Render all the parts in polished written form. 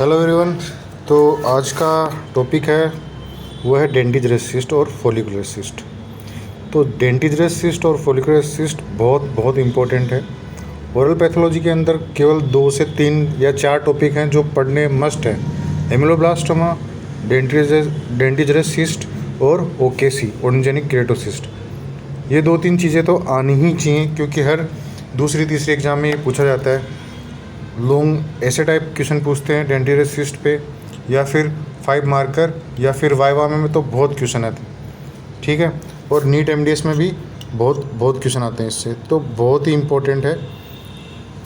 Hello everyone. तो आज का टॉपिक है वो है डेंटिजरस सिस्ट और फॉलिकुलर सिस्ट। तो डेंटिजरस सिस्ट और फॉलिकुलर सिस्ट बहुत बहुत इम्पोर्टेंट है। ओरल पैथोलॉजी के अंदर केवल 2 से 3 या 4 टॉपिक हैं जो पढ़ने मस्ट है। एमिलोब्लास्टोमा, डेंटिजरस सिस्ट और ओकेसी ओर्निजेनिक केरेटोसिस्ट। ये 2-3 चीज़ें तो आनी ही चाहिए क्योंकि हर दूसरी तीसरी एग्ज़ाम में ये पूछा जाता है। लोग ऐसे टाइप क्वेश्चन पूछते हैं डेंटिजरस सिस्ट पे, या फिर 5 मार्कर, या फिर वाइवा में तो बहुत क्वेश्चन आते हैं। ठीक है, और नीट एमडीएस में भी बहुत क्वेश्चन आते हैं इससे, तो बहुत ही इम्पोर्टेंट है।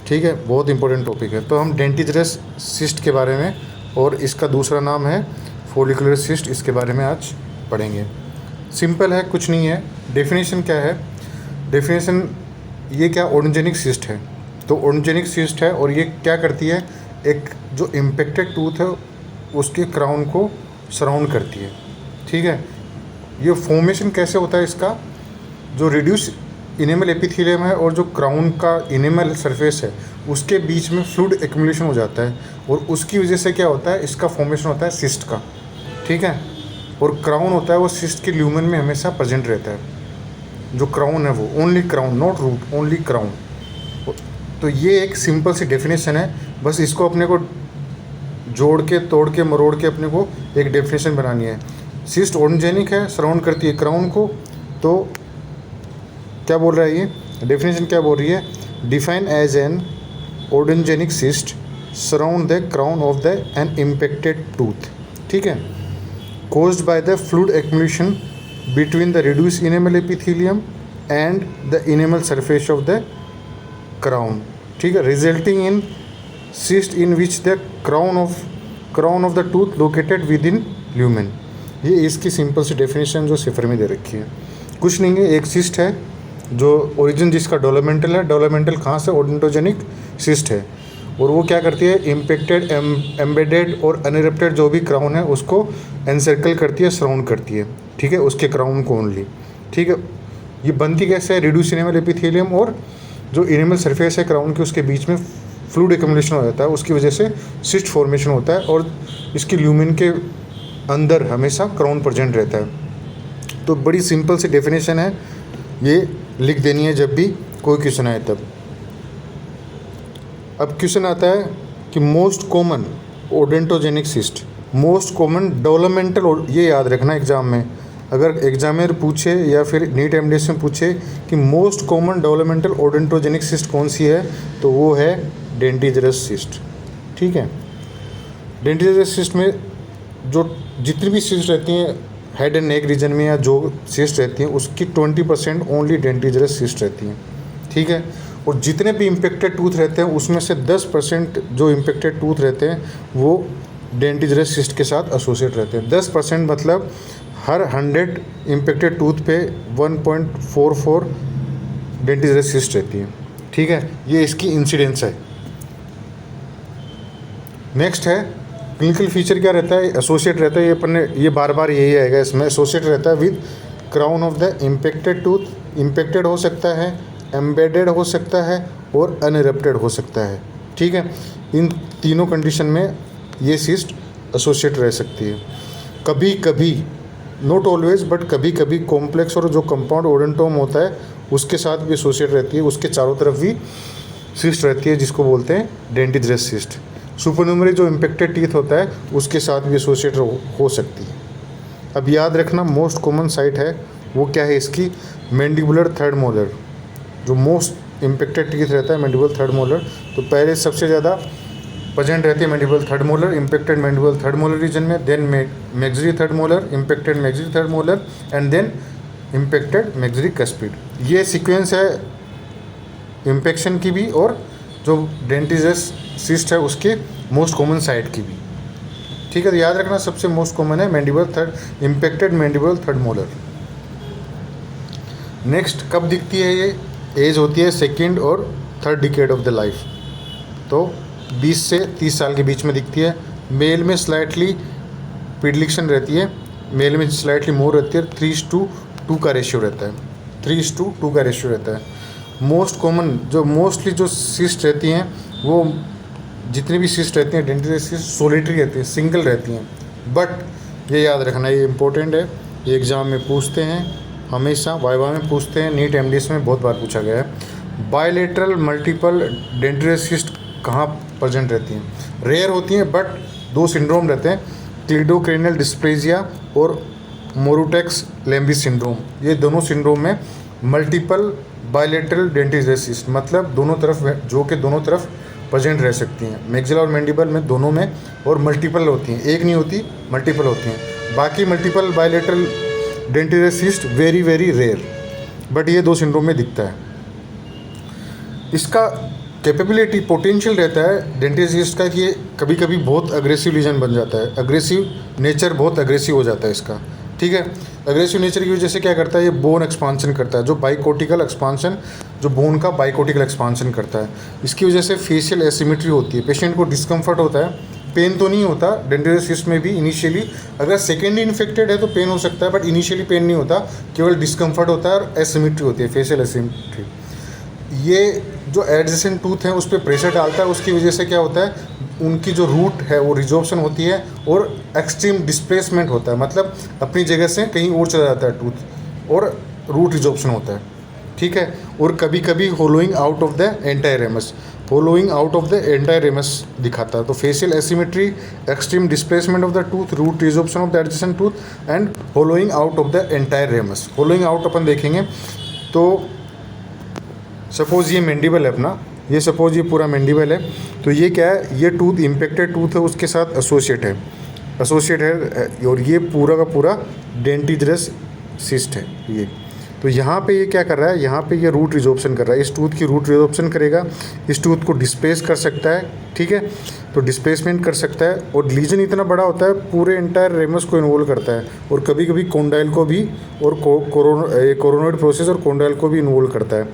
ठीक है, बहुत इंपॉर्टेंट टॉपिक है। तो हम डेंटिजरस सिस्ट के बारे में, और इसका दूसरा नाम है फॉलिकुलर सिस्ट, इसके बारे में आज पढ़ेंगे। सिंपल है, कुछ नहीं है। डेफिनेशन क्या है? डेफिनेशन ये क्या, ओर्निजेनिक सिस्ट है। तो ओर्निजेनिक सिस्ट है और ये क्या करती है, एक जो इम्पेक्टेड टूथ है उसके क्राउन को सराउंड करती है। ठीक है, ये फॉर्मेशन कैसे होता है इसका? जो रिड्यूस इनेमल एपिथेलियम है और जो क्राउन का इनेमल सरफेस है उसके बीच में फ्लूइड एक्युमुलेशन हो जाता है, और उसकी वजह से क्या होता है, इसका फॉर्मेशन होता है सिस्ट का। ठीक है, और क्राउन होता है वो सिस्ट के ल्यूमन में हमेशा प्रेजेंट रहता है। जो क्राउन है वो only crown, not root, only crown. तो ये एक सिंपल सी डेफिनेशन है, बस इसको अपने को जोड़ के तोड़ के मरोड़ के अपने को एक डेफिनेशन बनानी है। सिस्ट ओर्निजेनिक है, सराउंड करती है क्राउन को। तो क्या बोल रहा है ये डेफिनेशन, क्या बोल रही है? Define as an odontogenic cyst surround the crown of the an impacted tooth. ठीक है, caused by the fluid accumulation between the reduced enamel epithelium and the enamel surface of the crown. ठीक है, resulting in cyst in which the crown of the tooth located within lumen. ये इसकी simple सी definition जो सिफर में दे रखी है। कुछ नहीं है, एक सिस्ट है जो ओरिजिन जिसका डोलोमेंटल है। डोलोमेंटल कहाँ से? ओडोंटोजेनिक सिस्ट है, और वो क्या करती है, इम्पेक्टेड, एम्बेडेड और अनइरप्टेड जो भी क्राउन है उसको एनसर्कल करती है, सराउंड करती है। ठीक है, उसके क्राउन को ओनली। ठीक है, ये बनती कैसे है? रिड्यूस इनेमल एपिथेलियम और जो इनेमल सरफेस है क्राउन के उसके बीच में फ्लूइड एक्युमुलेशन हो जाता है, उसकी वजह से सिस्ट फॉर्मेशन होता है, और इसकी ल्यूमेन के अंदर हमेशा क्राउन प्रेजेंट रहता है। तो बड़ी सिंपल सी डेफिनेशन है, ये लिख देनी है जब भी कोई क्वेश्चन आए तब। अब क्वेश्चन आता है कि most common odontogenic cyst, most common developmental, ये याद रखना एग्जाम में। अगर एग्जामिनर पूछे या फिर नीट एमडीएस में पूछे कि मोस्ट कॉमन डेवलपमेंटल ओडेंटोजेनिक सिस्ट कौन सी है, तो वो है डेंटिजरस सिस्ट। ठीक है, डेंटिजरस सिस्ट में जो जितनी भी सिस्ट रहती हैं हेड एंड नेक रीजन में, या जो सिस्ट रहती हैं उसकी 20% ओनली डेंटिजरस सिस्ट रहती हैं। ठीक है, और जितने भी इम्पेक्टेड टूथ रहते हैं उसमें से 10% जो इम्पेक्टेड टूथ रहते हैं वो डेंटिजरस सिस्ट के साथ एसोसिएट रहते हैं। 10% मतलब हर 100 इम्पेक्टेड टूथ पे 1.44 डेंटिजरस सिस्ट रहती है। ठीक है, ये इसकी इंसिडेंस है। नेक्स्ट है क्लिनिकल फीचर, क्या रहता है? एसोसिएट रहता है। ये अपन ने ये बार बार यही आएगा इसमें, एसोसिएट रहता है with crown of the impacted tooth. Impacted हो सकता है, एम्बेडेड हो सकता है और अनइरप्टेड हो सकता है। ठीक है, इन तीनों कंडीशन में ये सिस्ट एसोसिएट रह सकती है। कभी कभी, नॉट ऑलवेज, बट कभी कभी कॉम्प्लेक्स और जो कंपाउंड ओडेंटोम होता है उसके साथ भी एसोसिएट रहती है, उसके चारों तरफ भी सिस्ट रहती है, जिसको बोलते हैं डेंटिजरस सिस्ट। सुपरन्यूमरी जो इम्पेक्टेड टीथ होता है उसके साथ भी एसोसिएट हो सकती है। अब याद रखना मोस्ट कॉमन साइट है वो क्या है इसकी? Mandibular third molar. जो मोस्ट इम्पेक्टेड टीथ रहता है मैंडिबुलर थर्ड मोलर, तो पहले सबसे ज़्यादा प्रेजेंट रहती है mandibular third molar, impacted mandibular third molar region में, then maxillary third molar, impacted maxillary third molar, and then impacted maxillary cuspid. ये सीक्वेंस है इम्पेक्शन की भी और जो डेंटिजरस सिस्ट है उसके मोस्ट कॉमन साइट की भी। ठीक है, तो याद रखना सबसे मोस्ट कॉमन है mandibular third, impacted mandibular third molar. Next कब दिखती है ये? एज होती है 2nd और 3rd decade of the life, तो 20 से 30 साल के बीच में दिखती है। मेल में स्लाइटली प्रीडिलेक्शन रहती है, मेल में स्लाइटली मोर रहती है। 3:2 का रेशियो रहता है, 3:2 का रेशियो रहता है। मोस्ट कॉमन जो मोस्टली जो सिस्ट रहती हैं वो जितनी भी सिस्ट रहती हैं डेंटिस सिस्ट सोलिटरी रहती हैं, सिंगल रहती हैं। बट ये याद रखना, ये इम्पोर्टेंट है, ये एग्ज़ाम में पूछते हैं, हमेशा वाइवा में पूछते हैं, नीट एमडीएस में बहुत बार पूछा गया है। बायलेटरल मल्टीपल डेंटिस सिस्ट कहाँ प्रेजेंट रहती हैं? रेयर होती हैं, बट दो सिंड्रोम रहते हैं, क्लिडोक्रेनियल डिस्प्लेजिया और मोरुटेक्स लेम्बिस सिंड्रोम। ये दोनों सिंड्रोम में मल्टीपल बायलेटरल डेंटिस सिस्ट, मतलब दोनों तरफ, जो कि दोनों तरफ प्रेजेंट रह सकती हैं, मैक्सिला और मैंडिबल में, दोनों में, और मल्टीपल होती हैं, एक नहीं होती, मल्टीपल होती हैं। बाकी multiple bilateral dentigerous cyst very very rare, but ये दो सिंड्रोम में दिखता है। इसका कैपेबिलिटी पोटेंशियल रहता है डेंटिस सिस्ट का कि ये कभी कभी बहुत अग्रेसिव लीजन बन जाता है, अग्रेसिव नेचर, बहुत अग्रेसिव हो जाता है इसका, ठीक है। अग्रेसिव नेचर की वजह से क्या करता है, ये बोन एक्सपांसन करता है, जो बाइकोटिकल एक्सपांसन, जो बोन का बाइकोटिकल एक्सपांसन करता है। इसकी वजह से फेशियल एसिमेट्री होती है, पेशेंट को डिस्कम्फर्ट होता है, पेन तो नहीं होता डेंटिस सिस्ट में भी इनिशियली। अगर सेकेंडली इन्फेक्टेड है तो पेन हो सकता है, बट इनिशियली पेन नहीं होता, केवल डिस्कम्फर्ट होता है और एसिमेट्री होती है, फेशियल एसिमेट्री। ये जो एडजेसेंट टूथ है उस पर प्रेशर डालता है, उसकी वजह से क्या होता है, उनकी जो रूट है वो रिजॉर्प्शन होती है और एक्सट्रीम डिस्प्लेसमेंट होता है, मतलब अपनी जगह से कहीं और चला जाता है टूथ और रूट रिजॉर्प्शन होता है, ठीक है। और कभी कभी hollowing out of the entire ramus, hollowing out of the entire ramus दिखाता है। तो facial asymmetry, extreme displacement of the tooth, root resorption of the adjacent tooth and hollowing out of the entire ramus. Hollowing out अपन देखेंगे तो suppose ये mandible है अपना, ये सपोज़ ये पूरा मैंडिबल है, तो ये क्या है, ये टूथ इम्पेक्टेड टूथ है, उसके साथ एसोसिएट है, और ये पूरा का पूरा डेंटिड्रस सिस्ट है ये। तो यहाँ पे ये क्या कर रहा है, यहाँ पे ये रूट रिजॉर्प्शन कर रहा है, इस टूथ की रूट रिजॉर्प्शन करेगा, इस टूथ को डिस्प्लेस कर सकता है, ठीक है। तो डिस्प्लेसमेंट कर सकता है, और लीजन इतना बड़ा होता है पूरे एंटायर रेमस को इन्वॉल्व करता है, और कभी कभी कोंडाइल को भी, और कोरोनोइड प्रोसेस और कोंडाइल को भी इन्वॉल्व करता है।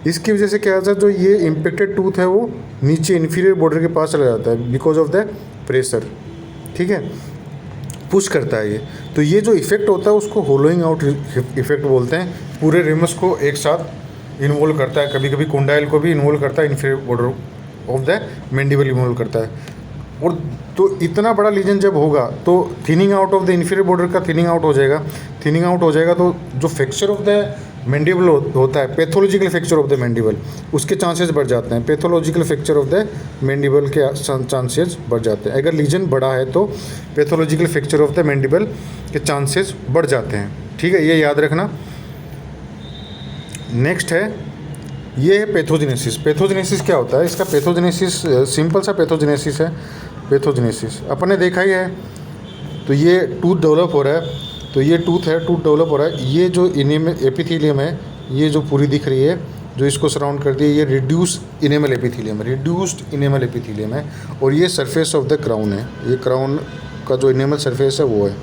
इसकी वजह से क्या होता है, जो ये इम्पेक्टेड टूथ है वो नीचे इन्फीरियर बॉर्डर के पास चला जाता है बिकॉज ऑफ द प्रेशर, ठीक है, पुश करता है ये। तो ये जो इफेक्ट होता है उसको होलोइंग आउट इफेक्ट बोलते हैं, पूरे रेमस को एक साथ इन्वॉल्व करता है, कभी कभी कोंडाइल को भी इन्वॉल्व करता है, inferior border of the mandible involve करता है। और तो इतना बड़ा लीजन जब होगा तो thinning out of the inferior border का थिनिंग आउट हो जाएगा, थिनिंग आउट हो जाएगा तो जो फ्रैक्चर ऑफ द मैंडिबल होता है, pathological fracture of the mandible, उसके चांसेस बढ़ जाते हैं, pathological fracture of the mandible के चांसेस बढ़ जाते हैं। अगर लीजन बड़ा है तो pathological fracture of the mandible के चांसेस बढ़ जाते हैं, ठीक है, ये याद रखना। नेक्स्ट है, ये है पैथोजेनेसिस। पैथोजेनेसिस क्या होता है, इसका पैथोजेनेसिस सिंपल सा पैथोजेनेसिस है। पैथोजेनेसिस अपन ने देखा ही है। तो ये टूथ डेवलप हो रहा है, तो ये टूथ है, टूथ डेवलप हो रहा है, ये जो इनेमल एपिथेलियम है, ये जो पूरी दिख रही है जो इसको सराउंड करती है, ये रिड्यूस्ड इनेमल एपिथेलियम है, रिड्यूस्ड इनेमल एपिथेलियम है, और ये सरफेस ऑफ द क्राउन है, ये क्राउन का जो इनेमल सरफेस है वो है।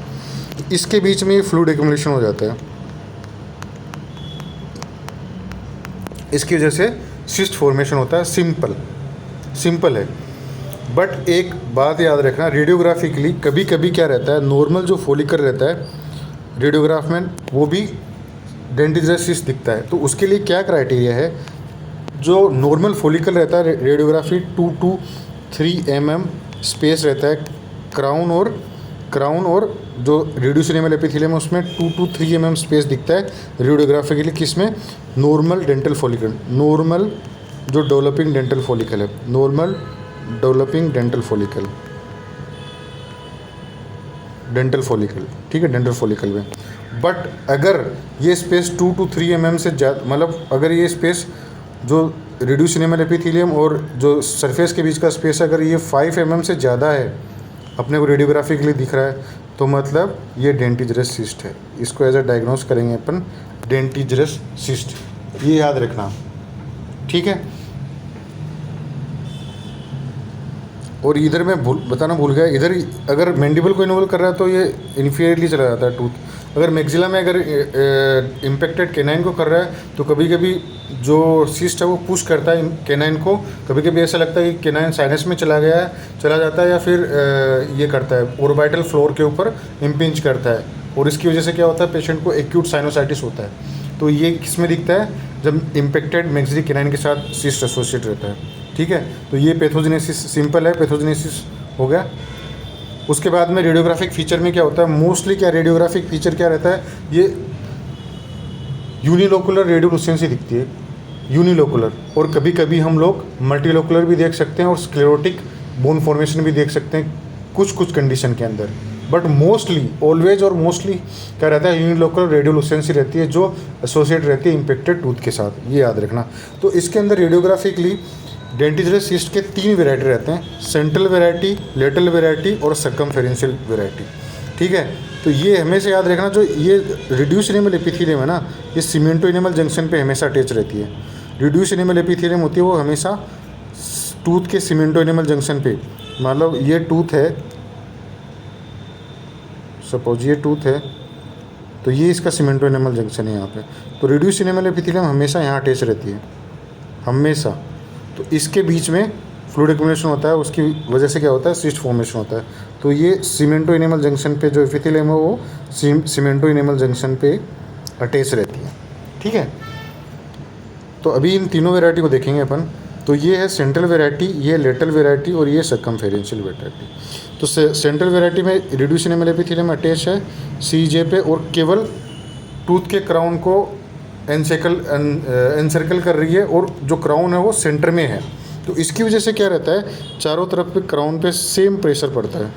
इसके बीच में ये फ्लूइड एक्युमुलेशन हो जाता है, इसकी वजह से सिस्ट फॉर्मेशन होता है। सिंपल है, बट एक बात याद रखना, रेडियोग्राफिकली कभी कभी क्या रहता है, नॉर्मल जो फॉलिकल रहता है रेडियोग्राफ में वो भी डेंटिड्रस सिस्ट दिखता है। तो उसके लिए क्या क्राइटेरिया है, जो नॉर्मल फॉलिकल रहता है रेडियोग्राफी 2 to 3 mm स्पेस रहता है, क्राउन और जो रेड्यूस इनेमल एपिथेलियम है उसमें 2 to 3 mm स्पेस दिखता है रेडियोग्राफी के लिए। किसमें, नॉर्मल डेंटल फॉलिकल, नॉर्मल जो डेवलपिंग डेंटल फॉलिकल है, नॉर्मल डेवलपिंग डेंटल फॉलिकल, ठीक है, डेंटल फॉलिकल में। बट अगर ये स्पेस 2 to 3 mm से ज़्यादा, मतलब अगर ये स्पेस जो रिड्यूस इनेमल एपिथेलियम और जो सरफेस के बीच का स्पेस अगर ये 5 mm से ज़्यादा है, अपने को रेडियोग्राफी के लिए दिख रहा है, तो मतलब ये डेंटिड्रस सिस्ट है। इसको एज अ डायग्नोस करेंगे अपन, डेंटिड्रस सिस्ट, ये याद रखना, ठीक है। और इधर मैं बताना भूल गया, इधर अगर मैंडिबल को इन्वॉल्व कर रहा है तो ये इन्फीरियरली चला जाता है टूथ। अगर मैक्सिला में अगर इम्पेक्टेड कैनाइन को कर रहा है तो कभी कभी जो सिस्ट है वो पुश करता है कैनाइन को, कभी कभी ऐसा लगता है कि कैनाइन साइनस में चला जाता है, या फिर ये करता है ओर्बिटल फ्लोर के ऊपर इम्पिंच करता है, और इसकी वजह से क्या होता है, पेशेंट को एक्यूट साइनोसाइटिस होता है। तो ये किस में दिखता है, जब इम्पेक्टेड मैक्सिलरी कैनाइन के साथ सिस्ट एसोसिएट रहता है। ठीक है, तो ये पैथोजेनेसिस सिंपल है, पैथोजेनेसिस हो गया। उसके बाद में रेडियोग्राफिक फीचर में क्या होता है, मोस्टली क्या रेडियोग्राफिक फीचर क्या रहता है, ये यूनिलोकुलर रेडियोलुसेंसी दिखती है, यूनिलोकुलर, और कभी कभी हम लोग मल्टीलोकुलर भी देख सकते हैं और स्क्लेरोटिक बोन फॉर्मेशन भी देख सकते हैं कुछ कुछ कंडीशन के अंदर। बट मोस्टली ऑलवेज और मोस्टली क्या रहता है, यूनिलोकुलर रेडियोलुसेंसी रहती है जो एसोसिएट रहती है इम्पेक्टेड टूथ के साथ, ये याद रखना। तो इसके अंदर रेडियोग्राफिकली डेंटिजरस सिस्ट के 3 वेराइटी रहते हैं, सेंट्रल वेराइटी, लेटरल वेराइटी और सर्कमफेरेंशियल वेराइटी, ठीक है। तो ये हमेशा याद रखना, जो ये रिड्यूस इनेमल एपिथेलियम है ना, ये सीमेंटो इनेमल जंक्शन पे हमेशा अटैच रहती है। रिड्यूस इनेमल एपिथेलियम होती है वो हमेशा टूथ के सीमेंटो इनेमल जंक्शन पे, मतलब ये टूथ है, सपोज ये टूथ है, तो ये इसका सीमेंटो इनेमल जंक्शन है यहाँ पे, तो रिड्यूस इनेमल एपिथेलियम हमेशा यहाँ अटैच रहती है, हमेशा। तो इसके बीच में फ्लूइड एक्युमुलेशन होता है, उसकी वजह से क्या होता है, सिस्ट फॉर्मेशन होता है। तो ये सीमेंटो इनेमल जंक्शन पे जो एपिथेलियम है वो सीमेंटो इनेमल जंक्शन पे अटैच रहती है, ठीक है। तो अभी इन तीनों वेराइटी को देखेंगे अपन। तो ये है सेंट्रल वेराइटी, ये लेटरल वेराइटी और ये सर्कमफेरेंशियल वेराइटी। तो सेंट्रल वेराइटी में रिड्यूस इनेमल एपिथेलियम अटैच है सीजे पे, और केवल टूथ के क्राउन को एनसर्कल कर रही है, और जो क्राउन है वो सेंटर में है। तो इसकी वजह से क्या रहता है, चारों तरफ पे क्राउन पे सेम प्रेशर पड़ता है,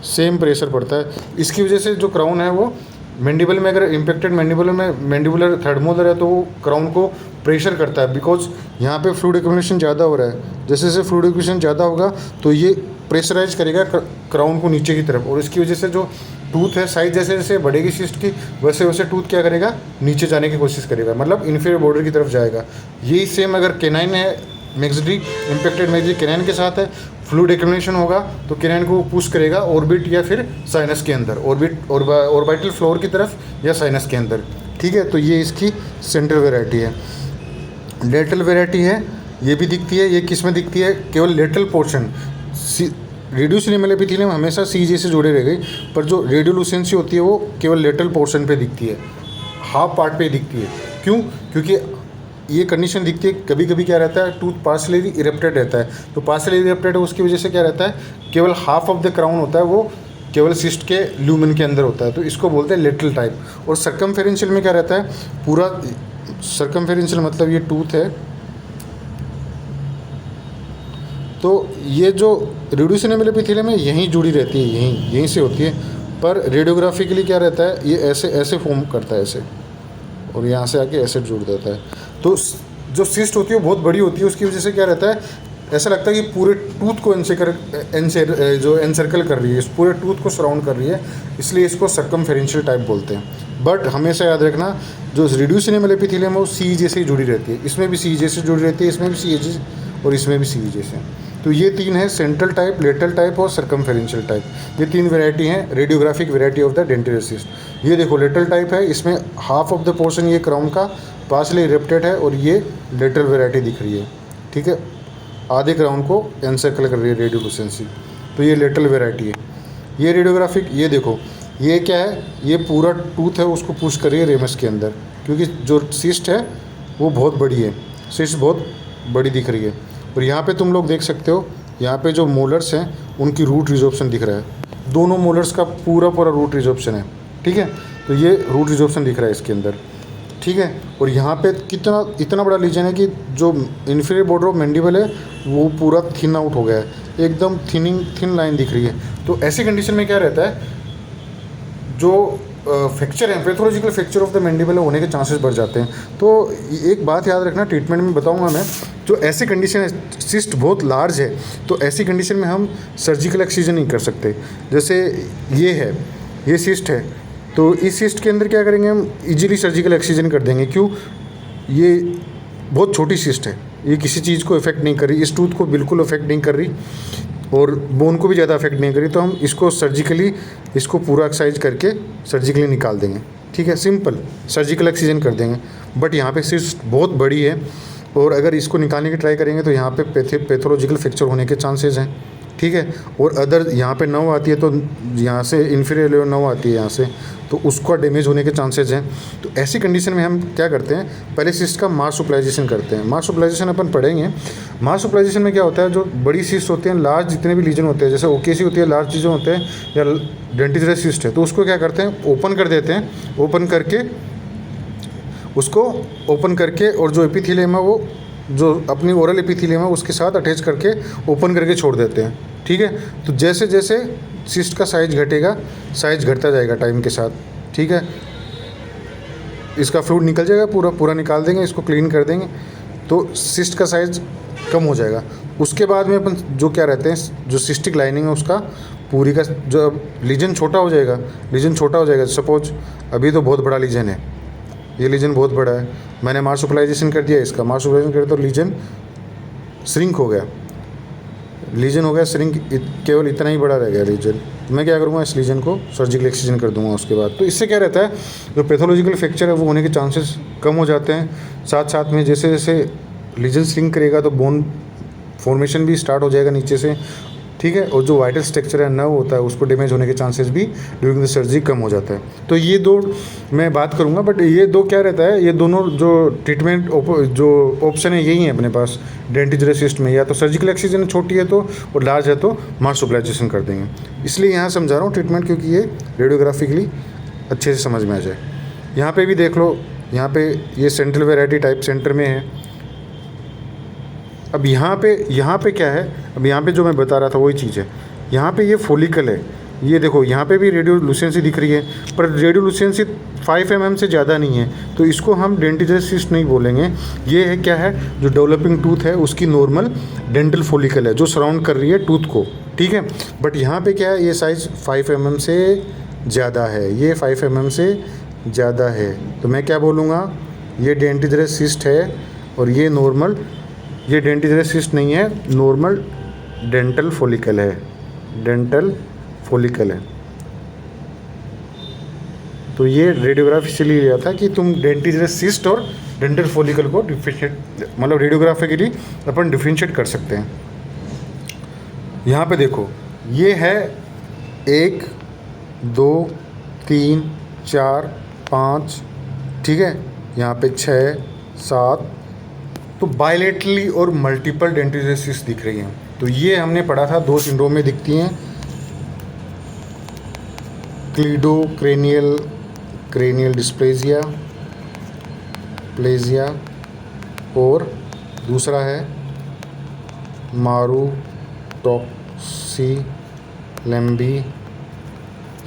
सेम प्रेशर पड़ता है। इसकी वजह से जो क्राउन है वो मैंडिबल में, अगर इम्पेक्टेड मैंडिबुलर थर्ड मोलर है तो वो क्राउन को प्रेशर करता है, बिकॉज यहाँ पे फ्लूइड एक्युमुलेशन ज़्यादा हो रहा है। जैसे जैसे फ्लूइड एक्युमुलेशन ज़्यादा होगा तो ये प्रेशराइज करेगा क्राउन को नीचे की तरफ, और इसकी वजह से जो टूथ है साइज जैसे जैसे बढ़ेगी सिस्ट की, वैसे वैसे टूथ क्या करेगा, नीचे जाने की कोशिश करेगा, मतलब इन्फीरियर बॉर्डर की तरफ जाएगा। यही सेम अगर केनाइन है, मैक्सिडी इम्पेक्टेड मैक्सिडी केनाइन के साथ है, फ्लूइड एक्युमुलेशन होगा तो केनाइन को पुश करेगा ऑर्बिट या फिर साइनस के अंदर, ऑर्बिटल फ्लोर की तरफ या साइनस के अंदर, ठीक है। तो ये इसकी सेंट्रल वेराइटी है। लेटरल वेराइटी है, ये भी दिखती है, ये किस में दिखती है, केवल lateral portion. Reduce enamel epithelium हमेशा सीजे से जुड़े रह गई, पर जो रेडियोलुसेंसी होती है वो केवल लेटरल पोर्शन पे दिखती है, हाफ पार्ट पे दिखती है। क्यों? क्योंकि ये कंडीशन दिखती है, कभी कभी क्या रहता है, टूथ पार्शियली इरेप्टेड रहता है, तो पार्शियली इरेप्टेड है उसकी वजह से क्या रहता है, केवल हाफ ऑफ द क्राउन होता है वो केवल सिस्ट के ल्यूमेन के अंदर होता है, तो इसको बोलते हैं लेटरल टाइप। और सर्कमफेरेंशियल में क्या रहता है, पूरा सर्कमफेरेंशियल मतलब ये टूथ है, तो ये जो रिड्यूस इनेमल एपिथेलियम है यहीं जुड़ी रहती है, यहीं से होती है, पर रेडियोग्राफिकली क्या रहता है, ये ऐसे ऐसे फॉर्म करता है ऐसे, और यहाँ से आके ऐसे जुड़ देता है। तो जो सिस्ट होती है वो बहुत बड़ी होती है, उसकी वजह से क्या रहता है, ऐसा लगता है कि पूरे टूथ को एनसर्कल कर रही है, इस पूरे टूथ को सराउंड कर रही है, इसलिए इसको सर्कमफेरेंशियल टाइप बोलते हैं। बट हमेशा याद रखना, जो रिड्यूस इनेमल एपिथेलियम है वो सीजे से ही जुड़ी रहती है, इसमें भी सीजे से जुड़ी रहती है, इसमें भी सीजे और इसमें भी सीजे से। तो ये 3 है, सेंट्रल टाइप, लेटरल टाइप और सर्कमफेरेंशियल टाइप, ये 3 वेराइटी हैं radiographic variety of the dentigerous cyst. ये देखो लेटरल टाइप है, इसमें हाफ ऑफ द पोर्शन ये क्राउन का पार्शियली इरेप्टेड है, और ये लेटरल वेराइटी दिख रही है, ठीक है, आधे क्राउन को एनसर्कल कर रही है रेडियोलुसेंसी, तो ये लेटरल वेराइटी है। ये रेडियोग्राफिक, ये देखो ये क्या है, ये पूरा टूथ है उसको पुश कर रही है रेमस के अंदर, क्योंकि जो सिस्ट है वो बहुत बड़ी है, सिस्ट बहुत बड़ी दिख रही है। और यहाँ पे तुम लोग देख सकते हो, यहाँ पे जो मोलर्स हैं उनकी रूट रिजॉर्प्शन दिख रहा है, दोनों मोलर्स का पूरा रूट रिजॉर्प्शन है, ठीक है। तो ये रूट रिजॉर्प्शन दिख रहा है इसके अंदर, ठीक है। और यहाँ पे इतना बड़ा लीजन है कि जो इन्फीरियर बॉर्डर ऑफ मैंडिबल है वो पूरा थिन आउट हो गया है, एकदम थिन लाइन दिख रही है। तो ऐसी कंडीशन में क्या रहता है, जो फ्रैक्चर है, pathological fracture of the mandible होने के चांसेस बढ़ जाते हैं। तो एक बात याद रखना, ट्रीटमेंट में बताऊंगा मैं, जो ऐसी कंडीशन है, सिस्ट बहुत लार्ज है, तो ऐसी कंडीशन में हम सर्जिकल एक्सीजन नहीं कर सकते। जैसे ये है, ये सिस्ट है, तो इस सिस्ट के अंदर क्या करेंगे, हम इजीली सर्जिकल एक्सीजन कर देंगे। क्यों? ये बहुत छोटी सिस्ट है, ये किसी चीज़ को इफेक्ट नहीं कर रही, इस टूथ को बिल्कुल इफेक्ट नहीं कर रही, और बोन को भी ज़्यादा अफेक्ट नहीं करी, तो हम इसको सर्जिकली, इसको पूरा एक्सरसाइज करके सर्जिकली निकाल देंगे, ठीक है, सिंपल सर्जिकल एक्सीजन कर देंगे। बट यहाँ पे सिस्ट बहुत बड़ी है, और अगर इसको निकालने की ट्राई करेंगे तो यहाँ पे पैथोलॉजिकल फ्रैक्चर होने के चांसेस हैं, ठीक है। और अदर यहाँ पे 9 आती है तो यहाँ से इंफीरियर लेवल 9 आती है यहाँ से, तो उसका डैमेज होने के चांसेस हैं। तो ऐसी कंडीशन में हम क्या करते हैं, पहले सिस्ट का मास सुपलाइजेशन करते हैं। मास सुपलाइजेशन अपन पढ़ेंगे। मास सुपलाइजेशन में क्या होता है, जो बड़ी सिस्ट होती हैं, लार्ज जितने भी लीजन होते हैं, जैसे ओकेसी होती है, लार्ज लीजन होते हैं, या डेंटिजरस सिस्ट है, तो उसको क्या करते हैं, ओपन कर देते हैं। ओपन करके और जो एपिथेलियम है वो जो अपनी ओरल एपिथेलियम है उसके साथ अटैच करके ओपन करके छोड़ देते हैं, ठीक है। तो जैसे जैसे सिस्ट का साइज घटेगा, साइज घटता जाएगा टाइम के साथ, ठीक है। इसका फ्लूइड निकल जाएगा, पूरा निकाल देंगे, इसको क्लीन कर देंगे, तो सिस्ट का साइज कम हो जाएगा। उसके बाद में अपन जो क्या रहते हैं, जो सिस्टिक लाइनिंग है उसका पूरी का जो लीजन छोटा हो जाएगा। सपोज अभी तो बहुत बड़ा लीजन है, ये लीजन बहुत बड़ा है, मैंने मास सुपलाइजेशन कर दिया, इसका मास सुपलाइजेशन कर तो लीजन श्रिंक हो गया, श्रिंक, केवल इतना ही बड़ा रह गया लीजन। मैं क्या करूँगा, इस लीजन को सर्जिकल एक्सcision कर दूंगा उसके बाद। तो इससे क्या रहता है, जो पैथोलॉजिकल फ्रैक्चर है वो होने के चांसेस कम हो जाते हैं। साथ में जैसे जैसे लीजन श्रिंक करेगा तो बोन फॉर्मेशन भी स्टार्ट हो जाएगा नीचे से, ठीक है। और जो वाइटल स्ट्रक्चर है, नर्व होता है, उसको डैमेज होने के चांसेस भी ड्यूरिंग द सर्जरी कम हो जाता है। तो ये दो मैं बात करूँगा, बट ये दो क्या रहता है, ये दोनों जो ट्रीटमेंट जो ऑप्शन है यही है अपने पास डेंटिजरस सिस्ट में, या तो सर्जिकल एक्सcision छोटी है तो, और लार्ज है तो मास सुपलाइजेशन कर देंगे। इसलिए यहाँ समझा रहा हूँ ट्रीटमेंट, क्योंकि ये रेडियोग्राफिकली अच्छे से समझ में आ जाए। यहाँ पे भी देख लो, यहाँ पे ये सेंट्रल वेराइटी टाइप सेंटर में है। अब यहाँ पे क्या है, अब यहाँ पे जो मैं बता रहा था वही चीज़ है। यहाँ पे ये फॉलिकल है, ये देखो यहाँ पे भी रेडियोलुसेंसी दिख रही है, पर रेडियोलुसेंसी 5 mm से ज़्यादा नहीं है, तो इसको हम डेंटिजरस सिस्ट नहीं बोलेंगे। ये है क्या है, जो डेवलपिंग टूथ है उसकी नॉर्मल डेंटल फॉलिकल है जो सराउंड कर रही है टूथ को, ठीक है। बट यहाँ पे क्या है, ये साइज़ 5 mm से ज़्यादा है, ये 5 mm से ज़्यादा है, तो मैं क्या बोलूँगा, ये डेंटिजरस सिस्ट है। और ये नॉर्मल, ये डेंटिजरस सिस्ट नहीं है, नॉर्मल डेंटल फॉलिकल है, तो ये रेडियोग्राफी से लिया था कि तुम डेंटिजरस सिस्ट और डेंटल फॉलिकल को डिफरेंशिएट, मतलब रेडियोग्राफिकली अपन डिफरेंशिएट कर सकते हैं। यहाँ पे देखो, ये है 1 2 3 4 5, ठीक है, यहाँ पे 6 7, तो बायलेटरली और मल्टीपल डेंटिजरस सिस्ट दिख रही हैं। तो ये हमने पढ़ा था 2 सिंड्रोम में दिखती हैं, क्रेनियल डिस्प्लेजिया और दूसरा है मारुटोक्सी-लेम्बी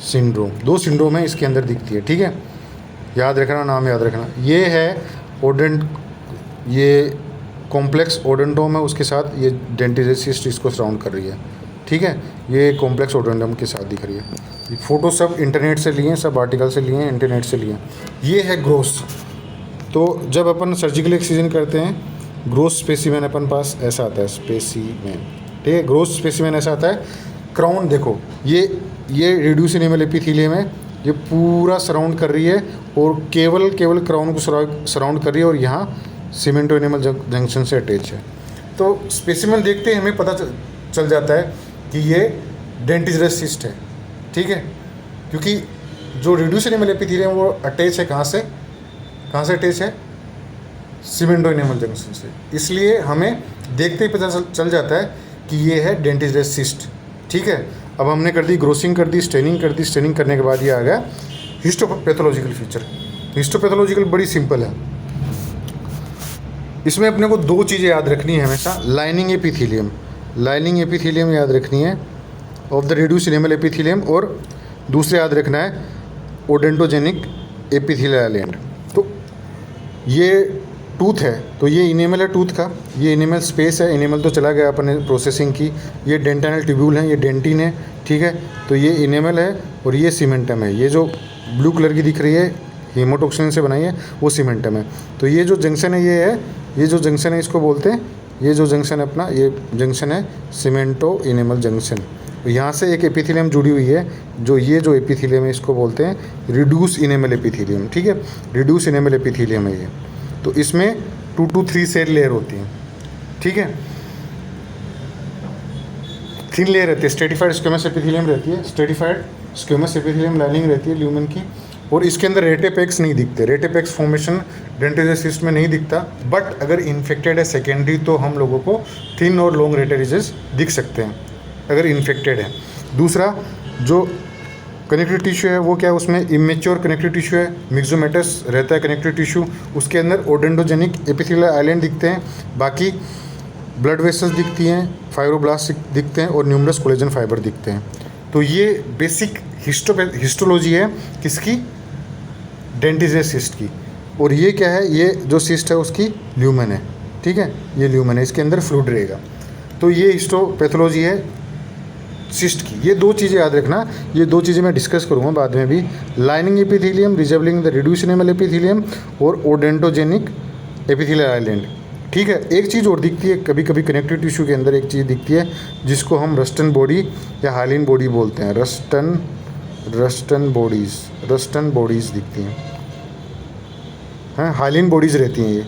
सिंड्रोम। 2 सिंड्रोम है इसके अंदर दिखती है, ठीक है, याद रखना, नाम याद रखना। ये है ये कॉम्प्लेक्स ओडेंटोम है, उसके साथ ये डेंटिजरस सिस्ट इसको सराउंड कर रही है, ठीक है। ये कॉम्प्लेक्स ओडेंटोम के साथ दिख रही है। ये फ़ोटो सब इंटरनेट से लिए, सब आर्टिकल से लिए, इंटरनेट से लिए। ये है ग्रोस। तो जब अपन सर्जिकल एक्सcision करते हैं, ग्रोस स्पेसिमेन अपन पास ऐसा आता है, स्पेसिमेन, ठीक है, ग्रोस स्पेसिमेन ऐसा आता है। क्राउन देखो, ये रिड्यूस एनिमल एपिथेलियम है, ये पूरा सराउंड कर रही है और केवल क्राउन को सराउंड कर रही है, और यहाँ सीमेंटो एनिमल जंक्शन से अटैच है। तो स्पेसिमेन देखते ही हमें पता चल जाता है कि ये डेंटिजरस सिस्ट है, ठीक है, क्योंकि जो रिड्यूस एनिमल एपिथेलियम वो अटैच है कहाँ से अटैच है, सीमेंटो एनिमल जंक्शन से। इसलिए हमें देखते ही पता चल जाता है कि ये है डेंटिजरस सिस्ट, ठीक है। अब हमने कर दी ग्रोसिंग, कर दी स्टेनिंग, स्टेनिंग करने के बाद ये आ गया हिस्टोपैथोलॉजिकल फीचर। हिस्टोपैथोलॉजिकल बड़ी सिंपल है, इसमें अपने को 2 चीज़ें याद रखनी है हमेशा। लाइनिंग एपिथेलियम याद रखनी है of the reduced enamel epithelium, और दूसरे याद रखना है ओडेंटोजेनिक एपिथेलियल एंड। तो ये टूथ है, तो ये इनेमल है टूथ का, ये इनेमल स्पेस है, इनेमल तो चला गया अपने प्रोसेसिंग की। ये डेंटाइनल ट्यूब्यूल है, ये डेंटिन है, ठीक है। तो ये इनेमल है और ये सीमेंटम है। ये जो ब्लू कलर की दिख रही है हेमोटॉक्सिन से बनाई है, वो सीमेंटम है। तो ये जो जंक्शन है, ये जो जंक्शन है इसको बोलते हैं, ये जो जंक्शन है अपना, ये जंक्शन है सीमेंटो इनेमल जंक्शन। तो यहाँ से एक एपिथेलियम जुड़ी हुई है, ये जो एपिथेलियम है इसको बोलते हैं रिड्यूस इनेमल एपिथेलियम, ठीक है, रिड्यूस इनेमल एपिथेलियम है ये। तो इसमें 2 to 3 सेल लेयर होती हैं, ठीक है। थिन लेयर रहती है, स्ट्रेटिफाइड स्क्वेमस एपिथेलियम रहती है, स्ट्रेटिफाइड स्क्वेमस एपिथेलियम लाइनिंग रहती है ल्यूमेन की, और इसके अंदर रेटेपेक्स नहीं दिखते। रेटेपेक्स फॉर्मेशन डेंटिस सिस्ट में नहीं दिखता, बट अगर इन्फेक्टेड है सेकेंडरी तो हम लोगों को थिन और लॉन्ग रेटेरिजेस दिख सकते हैं अगर इन्फेक्टेड है। दूसरा जो कनेक्टिव टिश्यू है वो क्या है, उसमें इमेच्योर कनेक्टिव टिश्यू है, मिक्सोमेटस रहता है कनेक्टिव टिश्यू, उसके अंदर ओडेंडोजेनिक एपिथेलियल आइलैंड दिखते हैं, बाकी ब्लड वेसल्स दिखती हैं, फाइब्रोब्लास्ट दिखते हैं और न्यूमरस कोलेजन फाइबर दिखते हैं। तो ये बेसिक हिस्टोलॉजी है किसकी, डेंटिस सिस्ट की। और ये क्या है, ये जो सिस्ट है उसकी ल्यूमेन है, ठीक है, ये ल्यूमेन है, इसके अंदर फ्लूइड रहेगा। तो ये हिस्टोपैथोलॉजी है सिस्ट की। ये दो चीज़ें याद रखना, ये दो चीज़ें मैं डिस्कस करूँगा बाद में भी, lining epithelium resembling the reduced enamel epithelium और ओडेंटोजेनिक एपिथेलियल आइलैंड, ठीक है। एक चीज़ और दिखती है कभी कभी कनेक्टिव टिश्यू के अंदर, एक चीज़ दिखती है जिसको हम रस्टन बॉडी या हाइलिन बॉडी बोलते हैं, रस्टन बॉडीज़ दिखती हैं, हाइलिन बॉडीज़ रहती हैं ये।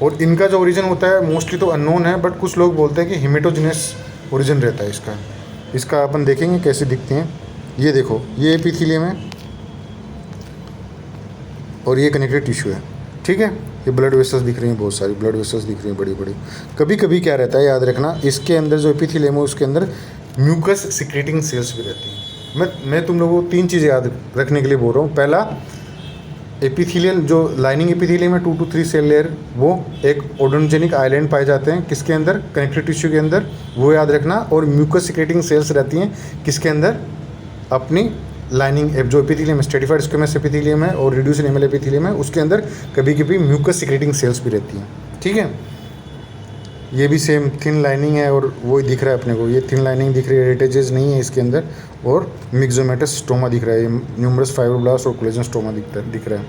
और इनका जो ओरिजिन होता है मोस्टली तो अननोन है, बट कुछ लोग बोलते हैं कि हेमेटोजेनस ओरिजिन रहता है इसका अपन देखेंगे कैसे दिखते हैं। ये देखो, ये एपिथेलियम है और ये कनेक्टिव टिश्यू है, ठीक है। ये ब्लड वेसल्स दिख रही हैं, बहुत सारी ब्लड वेसल्स दिख रही हैं बड़ी बड़ी। कभी कभी क्या रहता है याद रखना, इसके अंदर जो एपिथेलियम है उसके अंदर म्यूकस सिक्रेटिंग सेल्स भी रहती हैं। मैं तुम लोगों को तीन चीज़ें याद रखने के लिए बोल रहा हूँ। पहला, एपिथेलियल जो लाइनिंग एपिथेलियम है 2 to 3 सेल लेयर, वो एक ओडोनजेनिक आइलैंड पाए जाते हैं किसके अंदर, कनेक्टिव टिश्यू के अंदर, वो याद रखना। और म्यूकस सिक्रेटिंग सेल्स रहती हैं किसके अंदर, अपनी लाइनिंग जो एपिथेलियम स्ट्रेटिफाइड स्क्वेमस एपिथेलियम है और रिड्यूस एनिमल एपिथेलियम है, उसके अंदर कभी कभी म्यूकस सिक्रेटिंग सेल्स भी रहती हैं, ठीक है। ये भी सेम थिन लाइनिंग है और वो दिख रहा है अपने को, ये थिन लाइनिंग दिख रही है, रेटेजेस नहीं है इसके अंदर, और मिक्सोमेटस स्टोमा दिख रहा है, न्यूमरस फाइब्रोब्लास्ट और कोलेजन स्टोमा दिख रहा है।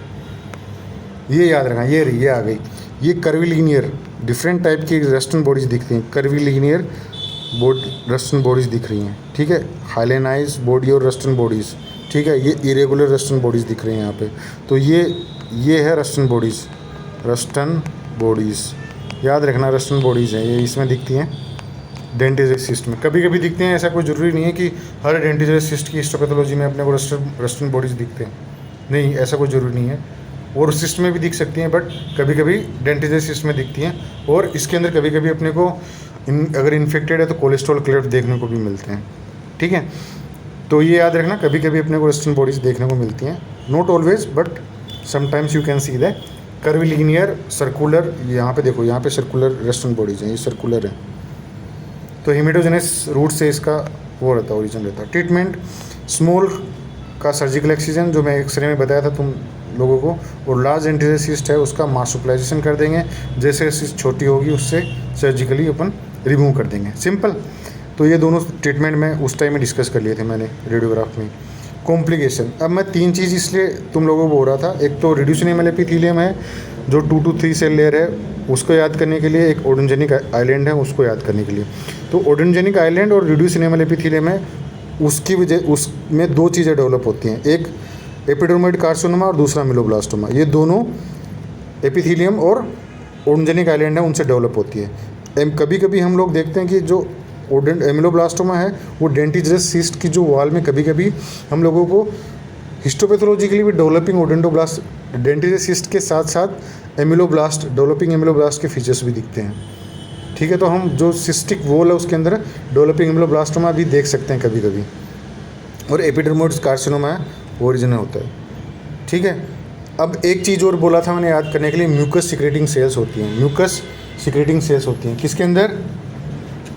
ये याद रखना, ये आ गई। ये कर्विलीनियर डिफरेंट टाइप की रस्टन बॉडीज दिखती हैं, कर्विलीनियर रस्टन बॉडीज दिख रही हैं, ठीक है। हाइलेनाइज बॉडी और रस्टन बॉडीज़, ठीक है। ये इरेगुलर रस्टन बॉडीज़ दिख रही हैं यहाँ पे। तो ये है रस्टन बॉडीज़ याद रखना, रस्टन बॉडीज़ हैं ये, इसमें दिखती हैं डेंटिस सिस्ट में। कभी कभी दिखते हैं, ऐसा कोई ज़रूरी नहीं है कि हर डेंटिस सिस्ट की हिस्टोपैथोलॉजी में अपने को रस्टन बॉडीज़ दिखते हैं, नहीं, ऐसा कोई ज़रूरी नहीं है। और सिस्ट में भी दिख सकती हैं, बट कभी कभी डेंटिस सिस्ट में दिखती हैं। और इसके अंदर कभी कभी अपने को अगर इन्फेक्टेड है तो कोलेस्ट्रॉल क्लेफ्ट देखने को भी मिलते हैं, ठीक है। तो ये याद रखना, कभी कभी अपने को रस्टन बॉडीज़ देखने को मिलती हैं, not always but sometimes you can see that. कर्विलीनियर circular, यहाँ पे देखो, यहाँ पे सर्कुलर रस्टन बॉडीज़ हैं, ये सर्कुलर है। तो हेमेटोजेनस रूट से इसका वो रहता है, ओरिजिन रहता है। ट्रीटमेंट, स्मॉल का सर्जिकल एक्सीजन जो मैं एक्सरे में बताया था तुम लोगों को, और लार्ज डेंटिस सिस्ट है उसका मार्सुप्लाइजेशन कर देंगे, जैसे सिस्ट छोटी होगी उससे सर्जिकली अपन रिमूव कर देंगे, सिंपल। तो ये दोनों ट्रीटमेंट में उस टाइम में डिस्कस कर लिए थे मैंने रेडियोग्राफ में। कॉम्प्लिकेशन, अब मैं तीन चीज़ इसलिए तुम लोगों को बोल रहा था, एक तो रिड्यूस एनिमल एपिथेलियम है जो 2 to 3 सेल लेयर है, उसको याद करने के लिए, एक ओडोनजेनिक आइलैंड है उसको याद करने के लिए। तो ओडोनजेनिक आइलैंड और रिड्यूस एनिमल एपिथेलियम है, उसकी वजह उसमें दो चीज़ें डेवलप होती हैं, एक एपिडर्मोइड कार्सिनोमा और दूसरा मेलोब्लास्टोमा। ये दोनों एपिथेलियम और ओडोनजेनिक आइलैंड है उनसे डेवलप होती है। कभी कभी हम लोग देखते हैं कि जो एमिलोब्लास्टोमा है वो डेंटिस सिस्ट की जो वॉल में कभी कभी हम लोगों को हिस्टोपैथोलॉजिकली भी डेवलपिंग ओडेंटोब्लास्ट डेंटिस सिस्ट के साथ साथ डेवलपिंग एमिलोब्लास्ट के फीचर्स भी दिखते हैं, ठीक है। तो हम जो सिस्टिक वॉल है उसके अंदर डेवलपिंग एमिलोब्लास्टोमा भी देख सकते हैं कभी कभी, और एपिडर्मोइड कार्सिनोमा ओरिजिनल होता है, ठीक है। अब एक चीज़ और बोला था मैंने याद करने के लिए, म्यूकस सिक्रेटिंग सेल्स होती हैं, म्यूकस सिक्रेटिंग सेल्स होती हैं किसके अंदर,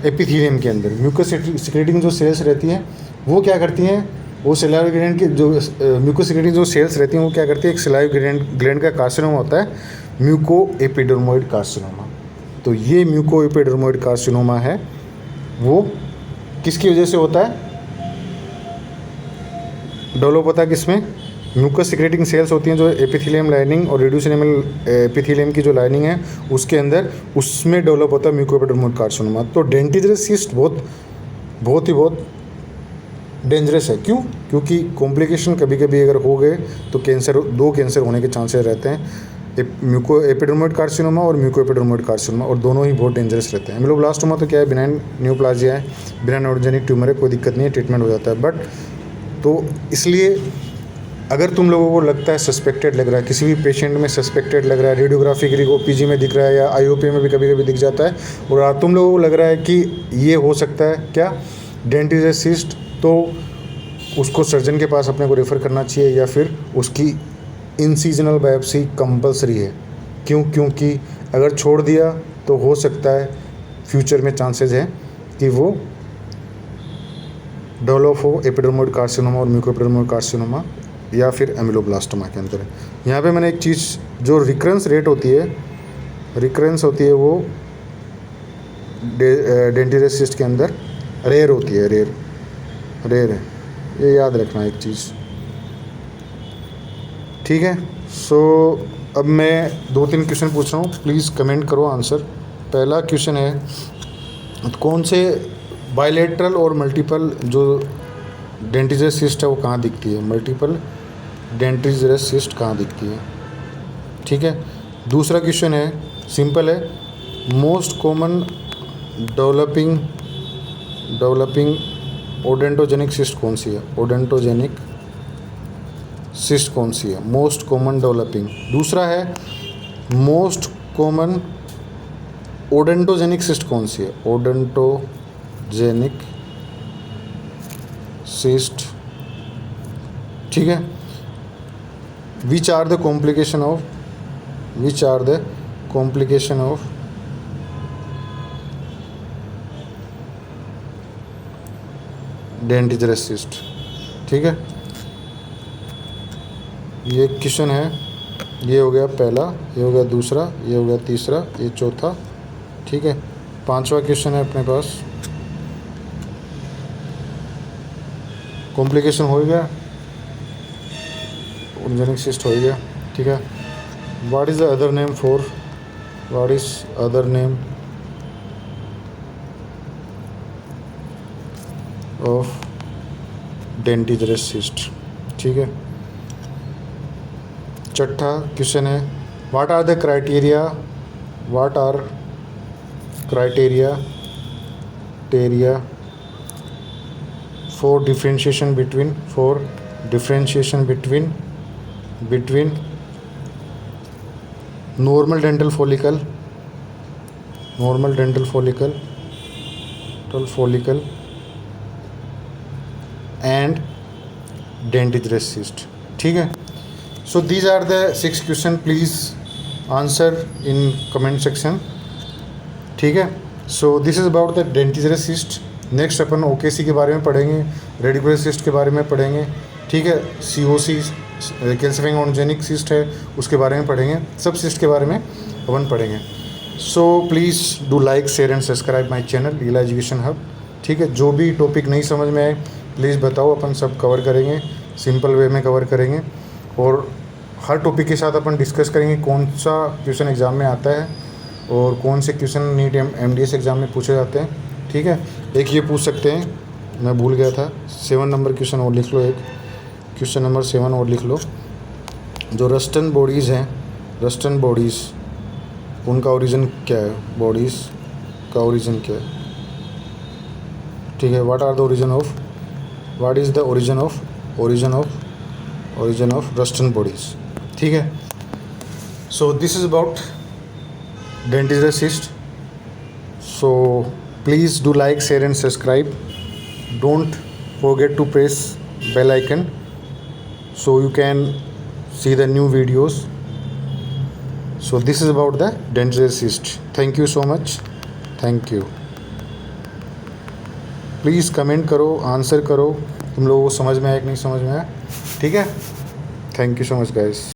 एपिथेलियम के अंदर। म्यूकस सिक्रेटिंग जो सेल्स रहती हैं वो क्या करती हैं, वो सेलाइव ग्लैंड की जो म्यूको सिक्रेटिंग जो सेल्स रहती हैं वो क्या करती है, एक सेलाइव ग्लैंड का कार्सिनोमा होता है, म्यूको एपिडर्मोइड कार्सिनोमा। तो ये म्यूको एपिडर्मोइड कार्सिनोमा है, वो किसकी वजह से होता है, डेवलप होता है किसमें, म्यूकस सिक्रेटिंग सेल्स होती हैं जो एपिथेलियम लाइनिंग और रिड्यूस एनिमल एपिथेलियम की जो लाइनिंग है उसके अंदर, उसमें डेवलप होता है म्यूको एपिडर्मोइड कार्सिनोमा। तो डेंटिस सिस्ट बहुत ही डेंजरस है। क्यों? क्योंकि कॉम्प्लिकेशन कभी कभी अगर हो गए तो दो कैंसर होने के चांसेस रहते हैं। म्यूको एपिडर्मोइड कार्सिनोमा और म्यूको एपिडर्मोइड कार्सिनोमा, और दोनों ही बहुत डेंजरस रहते हैं। एमिलोब्लास्टोमा तो क्या है, बिनाइन न्यूप्लाजिया है, बिना नोडोजेनिक ट्यूमर है, कोई दिक्कत नहीं है, ट्रीटमेंट हो जाता है। बट तो इसलिए अगर तुम लोगों को लगता है सस्पेक्टेड लग रहा है, किसी भी पेशेंट में सस्पेक्टेड लग रहा है, रेडियोग्राफिक ओपीजी में दिख रहा है या आईओपी में भी कभी कभी दिख जाता है, और तुम लोगों को लग रहा है कि ये हो सकता है क्या, डेंटिस सिस्ट, तो उसको सर्जन के पास अपने को रेफ़र करना चाहिए, या फिर उसकी इंसिजनल बायोप्सी कंपलसरी है। क्योंकि अगर छोड़ दिया तो हो सकता है फ्यूचर में चांसेस हैं कि वो डेवलप हो एपिडर्मोइड कार्सिनोमा और म्यूको एपिडर्मोइड कार्सिनोमा या फिर एमिलोब्लास्टोमा के अंदर। यहाँ पे मैंने एक चीज़, जो रिकरेंस रेट होती है वो डेंटिस सिस्ट के अंदर रेयर होती है, रेयर है, ये याद रखना एक चीज़, ठीक है। सो अब मैं 2-3 क्वेश्चन पूछ रहा हूँ, प्लीज़ कमेंट करो आंसर। पहला क्वेश्चन है, कौन से बायलैटरल और मल्टीपल जो डेंटिस सिस्ट है वो कहाँ दिखती है, मल्टीपल डेंटिस सिस्ट कहाँ दिखती है, ठीक है। दूसरा क्वेश्चन है, सिंपल है, मोस्ट कॉमन डेवलपिंग ओडेंटोजेनिक सिस्ट कौन सी है, ओडेंटोजेनिक सिस्ट कौन सी है, मोस्ट कॉमन डेवलपिंग। दूसरा है, मोस्ट कॉमन ओडेंटोजेनिक सिस्ट कौन सी है, ओडेंटोजेनिक सिस्ट, ठीक है। Which are the complication of dentigerous cyst, ठीक है। ये क्वेश्चन है, ये हो गया पहला, ये हो गया दूसरा, ये हो गया तीसरा, ये चौथा, ठीक है। पांचवा क्वेश्चन है अपने पास, कॉम्प्लिकेशन हो गया, ओडेंटोजेनिक सिस्ट हो गया, ठीक है। What is the other name of dentigerous cyst, ठीक है। छठा क्वेश्चन है, what are criteria for differentiation between normal dental follicle and dentigerous cyst, ठीक है। So these are the 6 questions, please answer in comment section, ठीक है। So this is about the dentis cyst. Next upon OKC के बारे में पढ़ेंगे, radicular cyst के बारे में पढ़ेंगे, ठीक है। COC कैल्सिफाइंग ओडेंटोजेनिक सिस्ट है, उसके बारे में पढ़ेंगे, सब सिस्ट के बारे में अपन पढ़ेंगे। So please do like, share and subscribe my channel Leela education hub, ठीक है। जो भी टॉपिक नहीं समझ में आए प्लीज़ बताओ, अपन सब कवर करेंगे, सिंपल वे में कवर करेंगे, और हर टॉपिक के साथ अपन डिस्कस करेंगे कौन सा क्वेश्चन एग्ज़ाम में आता है और कौन से क्वेश्चन नीट MDS एग्ज़ाम में पूछे जाते हैं, ठीक है। एक ये पूछ सकते हैं, मैं भूल गया था, 7 नंबर क्वेश्चन और लिख लो, एक क्वेश्चन नंबर 7 और लिख लो। जो रस्टन बॉडीज़ हैं, रस्टन बॉडीज़, उनका ओरिजिन क्या है, बॉडीज़ का ओरिजिन क्या है, ठीक है। What is the origin of Roston bodies, ठीक है। So this is about dentis cyst. So please do like, share and subscribe, don't forget to press bell icon so you can see the new videos. So this is about the dental cyst. Thank you so much. Thank you. Please comment करो, answer करो, तुम लोगों को समझ में आया कि नहीं समझ में आया, ठीक है। Thank you so much guys.